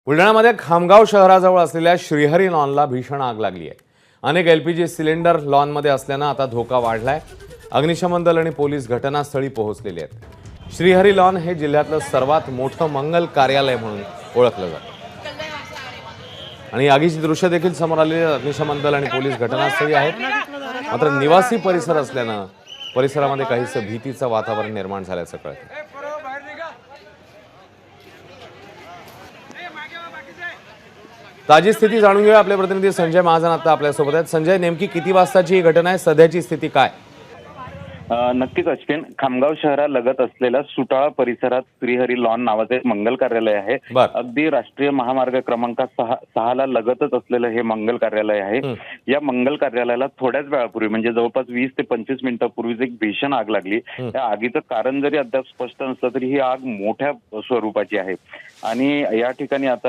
बुलढाण्यामध्ये खामगाव शहराजवळ असलेल्या श्रीहरी लॉनला भीषण आग लागली आहे। अनेक एलपीजी सिलेंडर लॉनमध्ये असल्यानं आता धोका वाढलाय। अग्निशमन दल आणि पोलीस घटनास्थळी पोहोचलेले आहेत। श्रीहरी लॉन हे जिल्ह्यातलं सर्वात मोठं मंगल कार्यालय म्हणून ओळखलं जातं आणि आगीची दृश्य देखील समोर आलेली आहेत। अग्निशमन दल आणि पोलीस घटनास्थळी आहेत, मात्र निवासी परिसर असल्यानं परिसरामध्ये काहीसं भीतीचं वातावरण निर्माण झाल्याचं कळतं। ताजी स्थिती जाणून घेऊया। आपले प्रतिनिधी संजय महाजन आता आपल्यासोबत आहेत। संजय, नेमकी किती वाजताची ही घटना आहे? सध्याची स्थिती काय? नक्कीच अश्विन, खामगाव शहरालगत असलेल्या सुटाळा परिसरात श्रीहरी लॉन नावाचे एक मंगल कार्यालय आहे। अगदी राष्ट्रीय महामार्ग क्रमांक 6 ला लगतच असलेलं हे मंगल कार्यालय आहे। या मंगल कार्यालयाला थोड्याच वेळापूर्वी म्हणजे जवळपास 20 ते 25 मिनिटांपूर्वीच एक भीषण आग लागली। त्या आगीचं कारण जरी अद्याप स्पष्ट नसलं तरी ही आग मोठ्या स्वरूपाची आहे आणि या ठिकाणी आता